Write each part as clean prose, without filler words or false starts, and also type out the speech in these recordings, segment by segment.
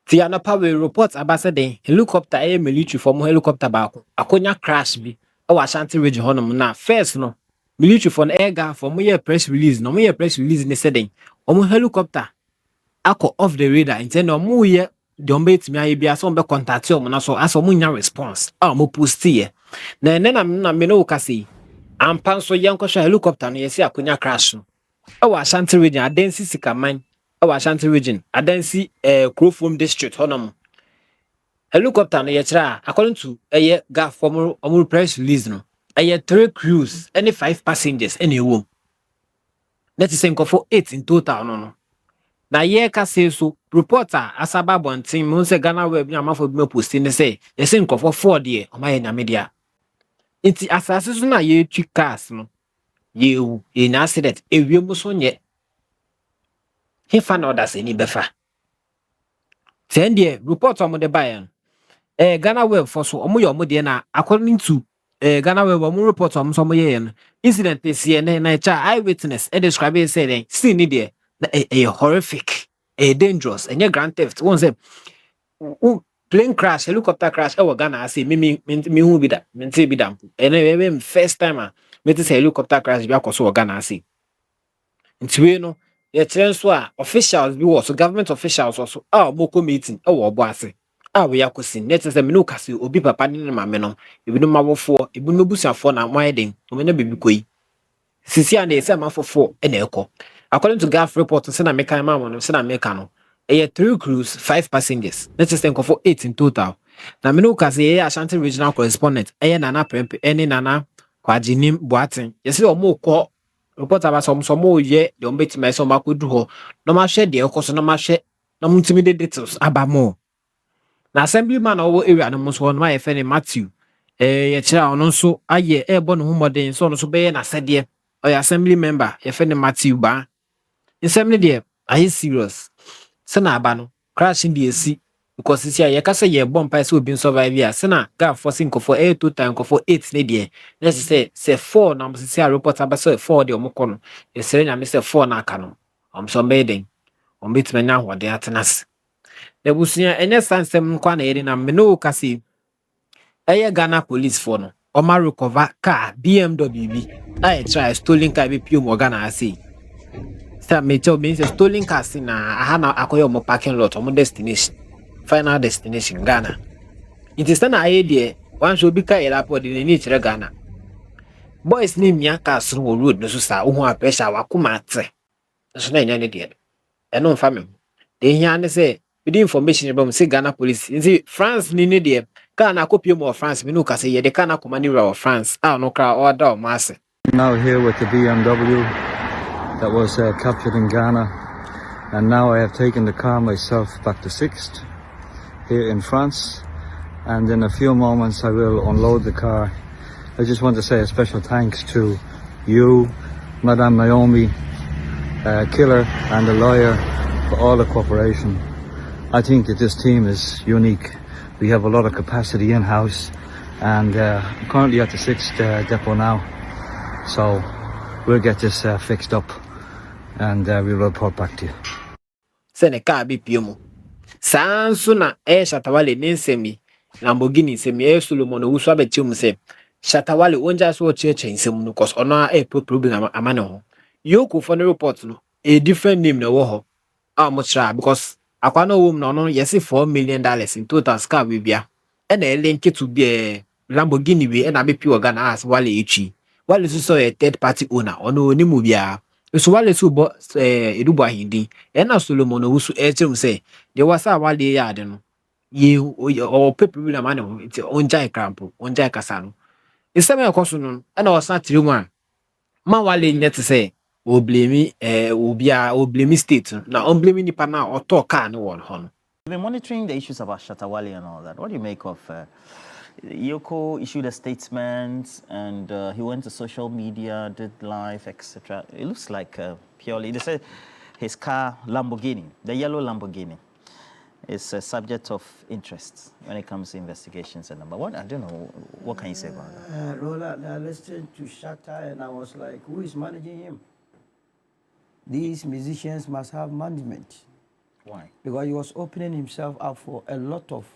Tiana Power reports about say helicopter military from helicopter back. Akonya crash bi. Our Ashanti region honum na first no. Military for air guard for mo press release. No mo press release ne said omo helicopter akọ off the radar nti na omo ye de omo betimi aye bia so omo be contact omo na so as omo nya response a omo post ye na ene na me no ka sei ampa so ye nkọ helicopter no ye se akonya crash no e wa Ashanti region Adansi Sikaman e wa Ashanti region Adansi Krofom district honum helicopter no ye kira according to eye ga form omo press release no eye 3 crews any 5 passengers any wom that is nkofo 8 in total no na ye ka say so reporter asaba bontin mo se Ghana web ni amafo bi me post ni say ye se nkofo 4 de o ma ye nyame dia nti asase so na ye twi cars no ye wu ye na accident ewie mo so nye he fa na odas ni befa ten de reporter mo de buy Ghana web for so omo ye omo de na according to Ghana web omo reporter omo so mo ye no incident is here na cha eyewitness e describe it say then see ni de a horrific a dangerous and your grand theft one say plane crash helicopter crash e Ghana say me hu bi da me say bi da and even first time me say helicopter crash bi akoso Ghana say nti we no ye kire nso a officials bi wo so government officials also moko meeting e wo obo ase we yakosi net say me no ka say obi papa ni ma me no ebi no mawofo ebi no busuafo na mo ayden o me na bebi koyi sisi and they say amafofo e na ekọ according to GAF report say na meka ma mo no say na meka no 3 crews 5 passengers let's just think of 8 in total na me no ka say Ashanti regional correspondent nana prempe any nana kwajinim boaten you say omo kọ report about some mo ye de omo betima say omo akodu ho no ma hwe de ekọ so no ma hwe na mutimi de details abamo na assemblyman owo area no so no ma ye fe Matthew ye kira ono nso aye ebo no humodin so ono so be ye na sede assembly member ye fe Matthew ba assembly there are serious se na aba no crash ndi esi because isi ya ka say ye bomb pa say obi survive ya se na ga force nkofo 2 time nkofo 8 ne de na say 4 na msisi a report aba say 4 de omko no ye sere nya me say 4 na aka no omso meden ombetime nya hode atenas na busia enye sansem nkwa na yeri na me no ka say Ghana police for no oma recover car BMW bi I try stolen car be pure Ghana say Sir, me tell me it's stolen car na na akoyo mo parking lot mo destination final destination Ghana it is na aye there one should be car airport in ni chere Ghana boys ni mia car so road no so sa wo hu pressure wakoma ate so na nya ne there e no mfa me de hia ne say with the information about say Ghana police in France ni ne there car na kopie mo France me no ka say ye de car na komani ra France no kra order o masse now here with the BMW that was captured in Ghana, and now I have taken the car myself back to 6th here in France, and in a few moments I will unload the car. I just want to say a special thanks to you, Madame Naomi, Killer and the lawyer for all the cooperation. I think that this team is unique. We have a lot of capacity in-house, and I'm currently at the 6th depot now, so we'll get this fixed up. And we will report back to you. Seneca be piomo. Sansuna Shatta Wale Ninsemi, Lamborghini Semi Solomon who swab at you say, Shatta Wale won't just watch church in some because honor a problem a man. You could find a report no a different name no war. How much because I can't know no yes $4 million in total scar with ya. And a link it to be a Lamborghini way and I be pure Ghana as Wale Ichi. Wale is also a third party owner or no Nimubia. So Wale su bo eduba hindi na Solomon wo su etem say de wasa Wale ya de no ye o people bi na ma ne ti onjai crampo onjai kasa no isem yakoso no na o san tiri mu a ma Wale net say o blame o blame state na on blame nipa na o talk car no won ho no. You've been monitoring the issues about Shatta Wale and all that. What do you make of Yoko issued a statement and he went to social media, did live, etc. It looks like purely, they said his car, Lamborghini, the yellow Lamborghini, is a subject of interest when it comes to investigations and what I don't know, what can you say about that? Roland, I listened to Shatta and I was like, who is managing him? These musicians must have management. Why? Because he was opening himself up for a lot of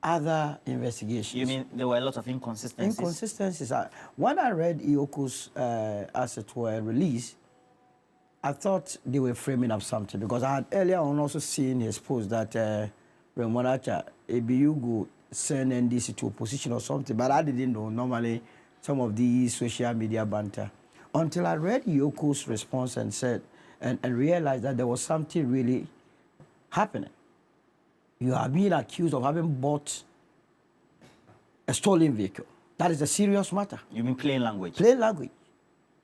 other investigations. You mean there were a lot of inconsistencies? Inconsistencies. When I read Iyoko's, as it were, release, I thought they were framing up something because I had earlier on also seen his post that Remonacha Ebiugu send NDC to opposition or something, but I didn't know normally some of these social media banter until I read Iyoko's response and said and realized that there was something really happening. You are being accused of having bought a stolen vehicle. That is a serious matter. You mean plain language? Plain language.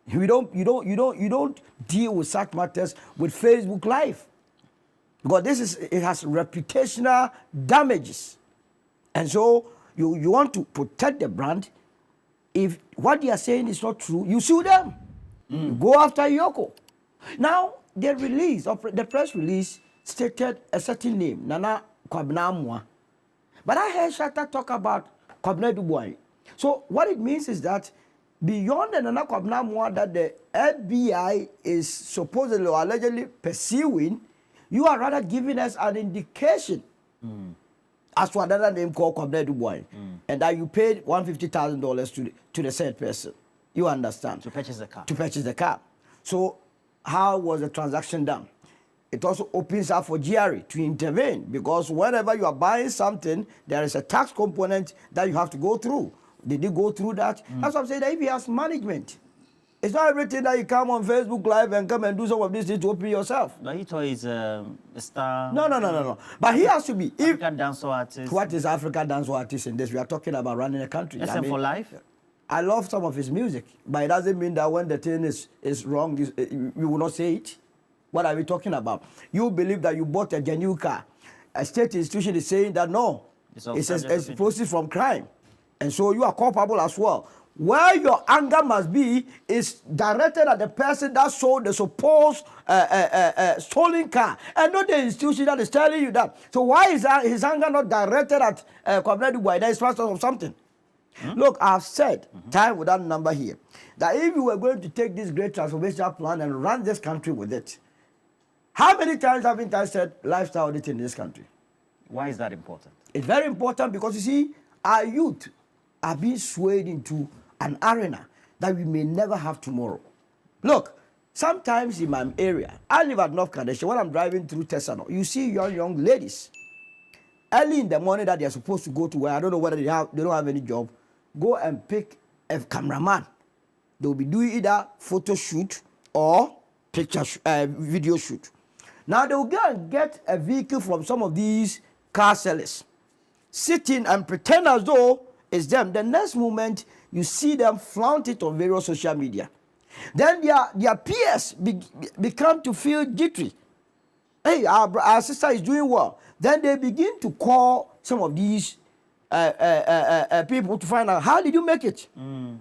You don't deal with such matters with Facebook Live. Because it has reputational damages. And so you want to protect the brand. If what they are saying is not true, you sue them. You go after Yoko. Now, the press release stated a certain name, Nana Kwabena Mwa. But I heard Shatta talk about Kwabena Dubois. So what it means is that beyond the Nana Kwabena Mwa that the FBI is supposedly or allegedly pursuing, you are rather giving us an indication as to another name called Kwabena Dubois, and that you paid $150,000 to the said person. You understand? To purchase the car. To purchase the car. So how was the transaction done? It also opens up for GRE to intervene because whenever you are buying something, there is a tax component that you have to go through. Did you go through that? That's what I'm saying, that if he has management, it's not everything that you come on Facebook Live and come and do some of these things to open yourself. Lahito is a star. No. But he has to be. African dancehall artist. What is African dancehall artist in this? We are talking about running a country. SM for life? I love some of his music, but it doesn't mean that when the thing is wrong, we will not say it. What are we talking about? You believe that you bought a genuine car. A state institution is saying that no, it's explosive from crime. And so you are culpable as well. Where your anger must be is directed at the person that sold the supposed stolen car, and not the institution that is telling you that. So why is his anger not directed at Kwabena Dubois? That is pastor of something. Look, I've said time without number here that if you were going to take this great transformation plan and run this country with it, how many times haven't I said lifestyle audit in this country? Why is that important? It's very important because you see, our youth are being swayed into an arena that we may never have tomorrow. Look, sometimes in my area, I live at North Kadesh, when I'm driving through Tessano, you see young ladies early in the morning that they're supposed to go to where I don't know whether they don't have any job, go and pick a cameraman. They'll be doing either photo shoot or video shoot. Now they will go and get a vehicle from some of these car sellers, sitting and pretend as though it's them. The next moment, you see them flaunt it on various social media. Then their peers become to feel jittery. Hey, our sister is doing well. Then they begin to call some of these people to find out, how did you make it? So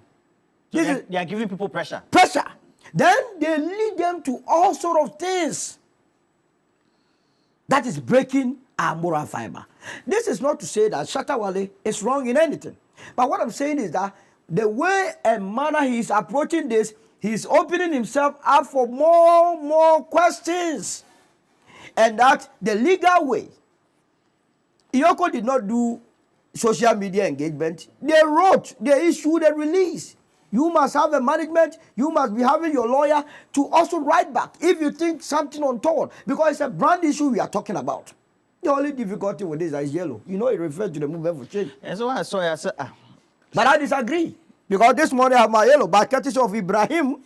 they are giving people pressure. Pressure. Then they lead them to all sort of things that is breaking our moral fiber. This is not to say that Shatta Wale is wrong in anything. But what I'm saying is that the way and manner he is approaching this, he's opening himself up for more questions. And that the legal way, Iyoko did not do social media engagement. They wrote, they issued a release. You must have a management, you must be having your lawyer to also write back if you think something untoward, because it's a brand issue we are talking about. The only difficulty with this is yellow. You know, it refers to the movement for change. And so I saw it, I said, But I disagree, because this morning I have my yellow, by courtesy of Ibrahim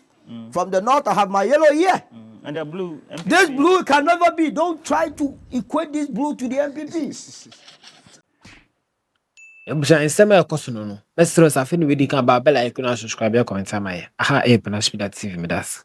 from the north, I have my yellow here. And the blue. MPP. This blue can never be. Don't try to equate this blue to the MPP. Ebusha nsema yakoso no. Mesro safi no wedi kan ba bella ikuno subscribe ya comment amaye. Aha e pena speed TV me das.